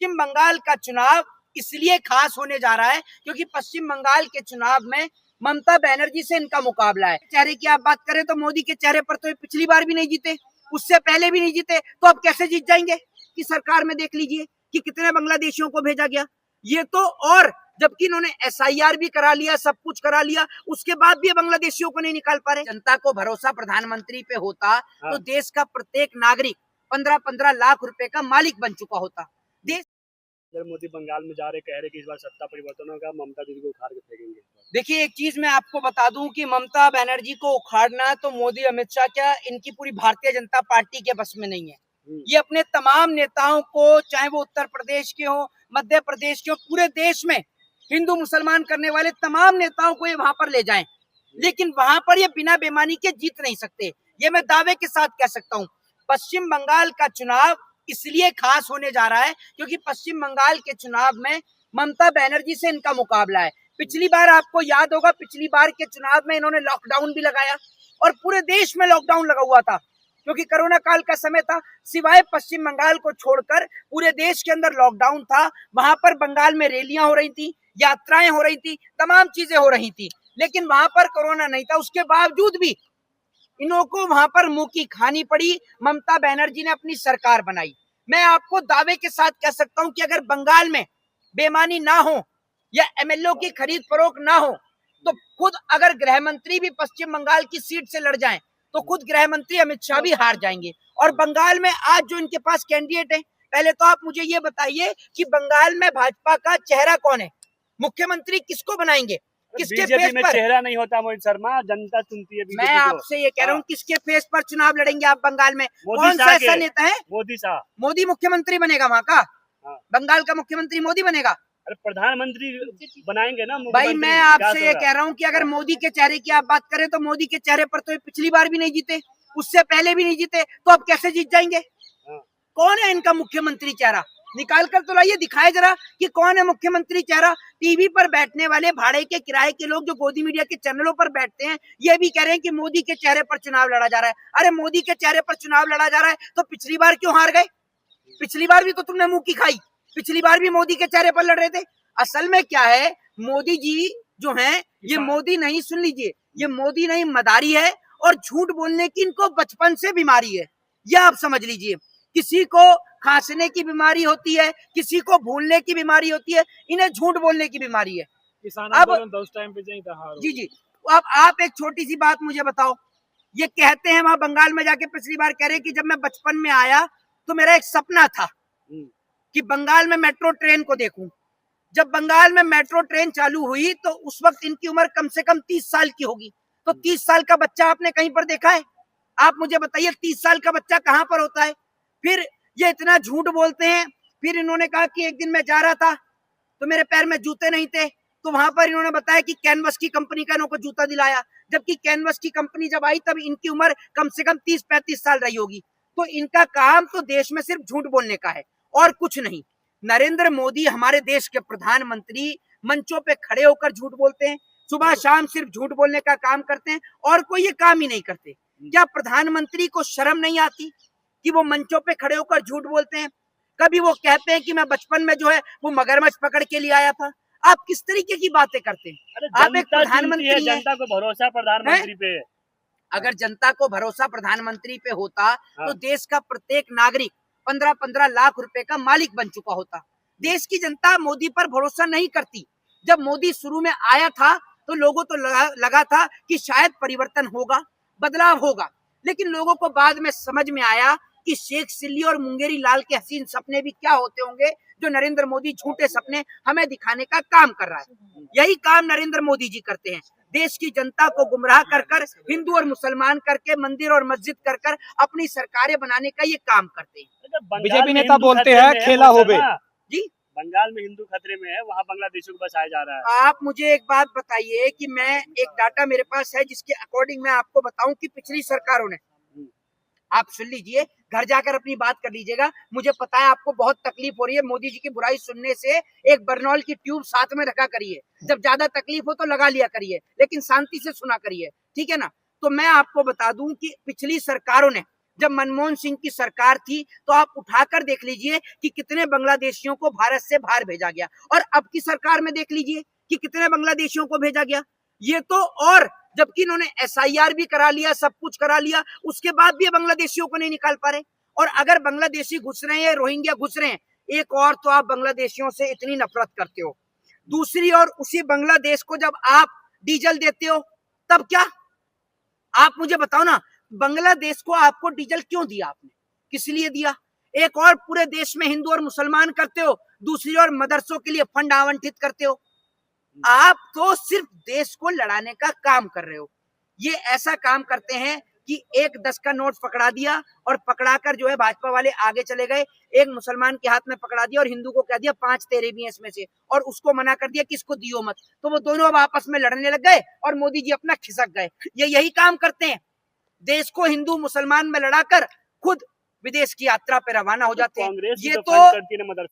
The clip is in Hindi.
पश्चिम बंगाल का चुनाव इसलिए खास होने जा रहा है क्योंकि पश्चिम बंगाल के चुनाव में ममता बनर्जी से इनका मुकाबला है। चेहरे की आप बात करें तो मोदी के चेहरे पर तो ये पिछली बार भी नहीं जीते, उससे पहले भी नहीं जीते, तो अब कैसे जीत जाएंगे? कि सरकार में देख लीजिए कि कितने बांग्लादेशियों को भेजा गया, ये तो, और जबकि इन्होंने SIR भी करा लिया, सब कुछ करा लिया, उसके बाद भी बांग्लादेशियों को नहीं निकाल पा रहे। जनता को भरोसा प्रधानमंत्री पे होता तो देश का प्रत्येक नागरिक 15-15 लाख रुपए का मालिक बन चुका होता। देश मोदी बंगाल में जा रहे, कह रहे कि इस बार सत्ता परिवर्तन होगा, ममता दीदी को उखाड़ के फेंकेंगे। देखिए, एक चीज मैं आपको बता दूं कि ममता बनर्जी को उखाड़ना तो मोदी, अमित शाह, क्या इनकी पूरी भारतीय जनता पार्टी के बस में नहीं है। ये अपने तमाम नेताओं को, चाहे वो उत्तर प्रदेश के हो, मध्य प्रदेश के हो, पूरे देश में हिंदू मुसलमान करने वाले तमाम नेताओं को ये वहां पर ले जाएं, लेकिन वहां पर ये बिना बेईमानी के जीत नहीं सकते। ये मैं दावे के साथ कह सकता हूँ। पश्चिम बंगाल का चुनाव इसलिए खास होने जा रहा है क्योंकि पश्चिम बंगाल के चुनाव में ममता बनर्जी से इनका मुकाबला है। पिछली बार आपको याद होगा, पिछली बार के चुनाव में इन्होंने लॉकडाउन भी लगाया और पूरे देश में लॉकडाउन लगा हुआ था क्योंकि कोरोना काल का समय था। सिवाय पश्चिम बंगाल को छोड़कर पूरे देश के अंदर लॉकडाउन था। वहां पर बंगाल में रैलियां हो रही थी, यात्राएं हो रही थी, तमाम चीजें हो रही थी, लेकिन वहां पर कोरोना नहीं था। उसके बावजूद भी इन्हों को वहां पर मुंह की खानी पड़ी। ममता बनर्जी ने अपनी सरकार बनाई। मैं आपको दावे के साथ कह सकता हूं कि अगर बंगाल में बेईमानी ना हो या MLO की खरीद फरोख्त ना हो तो खुद अगर गृह मंत्री भी पश्चिम बंगाल की सीट से लड़ जाएं तो खुद गृह मंत्री अमित शाह भी हार जाएंगे। और बंगाल में आज जो इनके पास कैंडिडेट है, पहले तो आप मुझे ये बताइए कि बंगाल में भाजपा का चेहरा कौन है? मुख्यमंत्री किसको बनाएंगे? किसके फेस पर? चेहरा नहीं होता मोहित शर्मा, जनता चुनती है। मैं आपसे ये कह रहा हूँ, किसके फेस पर चुनाव लड़ेंगे आप बंगाल में? कौन सा ऐसा नेता है? मोदी साहब। मोदी मुख्यमंत्री बनेगा वहाँ का? बंगाल का मुख्यमंत्री मोदी बनेगा? अरे प्रधानमंत्री बनाएंगे ना भाई। मैं आपसे ये कह रहा हूँ कि अगर मोदी के चेहरे की आप बात करें तो मोदी के चेहरे पर तो पिछली बार भी नहीं जीते, उससे पहले भी नहीं जीते, तो अब कैसे जीत जाएंगे? कौन है इनका मुख्यमंत्री चेहरा? निकाल कर तो लाइए, दिखाए जरा कि कौन है मुख्यमंत्री चेहरा। टीवी पर बैठने वाले भाड़े के किराए के लोग जो गोदी मीडिया के चैनलों पर बैठते हैं, ये भी कह रहे हैं कि मोदी के चेहरे पर चुनाव लड़ा जा रहा है। अरे मोदी के चेहरे पर चुनाव लड़ा जा रहा है तो पिछली बार क्यों हार गए? पिछली बार भी तो तुमने मुंह की खाई, पिछली बार भी मोदी के चेहरे पर लड़ रहे थे। असल में क्या है, मोदी जी जो हैं, ये मोदी नहीं, सुन लीजिए, ये मोदी नहीं मदारी है और झूठ बोलने की इनको बचपन से बीमारी है। यह आप समझ लीजिए। किसी को खांसने की बीमारी होती है, किसी को भूलने की बीमारी होती है, इन्हें झूठ बोलने की बीमारी है। अब उस टाइम पे जी, अब आप एक छोटी सी बात मुझे बताओ। ये कहते हैं वहां बंगाल में जाके, पिछली बार कह रहे कि जब मैं बचपन में आया तो मेरा एक सपना था कि बंगाल में मेट्रो ट्रेन को देखूं। जब बंगाल में मेट्रो ट्रेन चालू हुई तो उस वक्त इनकी उम्र कम से कम 30 साल की होगी। तो 30 साल का बच्चा आपने कहीं पर देखा है? आप मुझे बताइए, 30 साल का बच्चा कहां पर होता है? फिर ये इतना झूठ बोलते हैं। फिर इन्होंने कहा कि एक दिन मैं जा रहा था तो मेरे पैर में जूते नहीं थे, तो वहां पर इन्होंने बताया कि कैनवस की कंपनी का इनको जूता दिलाया, जबकि कैनवस की कंपनी जब आई तब इनकी उम्र कम से कम 30-35 साल रही होगी। तो इनका काम तो देश में सिर्फ झूठ बोलने का है और कुछ नहीं। नरेंद्र मोदी हमारे देश के प्रधानमंत्री मंचों पे खड़े होकर झूठ बोलते हैं, सुबह शाम सिर्फ झूठ बोलने का काम करते हैं और कोई ये काम ही नहीं करते। क्या प्रधानमंत्री को शर्म नहीं आती कि वो मंचों पे खड़े होकर झूठ बोलते हैं? कभी वो कहते हैं कि मैं बचपन में जो है वो मगरमच्छ पकड़ के लिए आया था। आप किस तरीके की बातें करते हैं? आप एक प्रधानमंत्री हैं, जनता को भरोसा प्रधानमंत्री पे। अगर जनता को भरोसा प्रधानमंत्री पे होता तो देश का प्रत्येक नागरिक 15-15 लाख रुपए का मालिक बन चुका होता। देश की जनता मोदी पर भरोसा नहीं करती। जब मोदी शुरू में आया था तो लोगों तो लगा था कि शायद परिवर्तन होगा, बदलाव होगा, लेकिन लोगों को बाद में समझ में आया कि शेख सिल्ली और मुंगेरी लाल के हसीन सपने भी क्या होते होंगे जो नरेंद्र मोदी झूठे सपने हमें दिखाने का काम कर रहा है। यही काम नरेंद्र मोदी जी करते हैं। देश की जनता को गुमराह कर हिंदू और मुसलमान करके, मंदिर और मस्जिद कर अपनी सरकारें बनाने का ये काम करते हैं। बीजेपी नेता बोलते हैं खेला हो बे। जी, बंगाल में हिंदू खतरे में है, वहाँ बांग्लादेशियों को बचाया जा रहा है। आप मुझे एक बात बताइए कि मैं, एक डाटा मेरे पास है जिसके अकॉर्डिंग मैं आपको बताऊं कि पिछली सरकारों ने, आप सुन लीजिए, घर जाकर अपनी बात कर लीजिएगा। मुझे पता है आपको बहुत तकलीफ हो रही है मोदी जी की बुराई सुनने से। एक बर्नॉल की ट्यूब साथ में रखा करिए, जब ज्यादा तकलीफ हो तो लगा लिया करिए, लेकिन शांति से सुना करिए, ठीक है ना? तो मैं आपको बता दूं कि पिछली सरकारों ने जब मनमोहन सिंह की सरकार थी तो आप उठाकर देख लीजिए कि कितने बांग्लादेशियों को भारत से बाहर भेजा गया, और अब की सरकार में देख लीजिए कि कितने बांग्लादेशियों को भेजा गया। ये तो, और जबकि इन्होंने SIR भी करा लिया, सब कुछ करा लिया, उसके बाद भी बांग्लादेशियों को नहीं निकाल पा रहे। और अगर बांग्लादेशी घुस रहे हैं, रोहिंग्या घुस रहे हैं, एक और तो आप बांग्लादेशियों से इतनी नफरत करते हो, दूसरी ओर उसी बांग्लादेश को जब आप डीजल देते हो तब क्या? आप मुझे बताओ ना, बांग्लादेश को आपको डीजल क्यों दिया आपने, किस लिए दिया? एक और पूरे देश में हिंदू और मुसलमान करते हो, दूसरी ओर मदरसों के लिए फंड आवंटित करते हो। आप तो सिर्फ देश को लड़ाने का काम कर रहे हो। ये ऐसा काम करते हैं कि एक 10 का नोट पकड़ा दिया और पकड़ाकर जो है भाजपा वाले आगे चले गए, एक मुसलमान के हाथ में पकड़ा दिया और हिंदू को कह दिया 5 तेरे भी हैं इसमें से, और उसको मना कर दिया कि इसको दियो मत, तो वो दोनों अब आपस में लड़ने लग गए और मोदी जी अपना खिसक गए। ये यही काम करते हैं, देश को हिंदू मुसलमान में लड़ाकर खुद विदेश की यात्रा पे रवाना हो जाते हैं। कांग्रेस ये तो तो फंड करती है ना मदरसे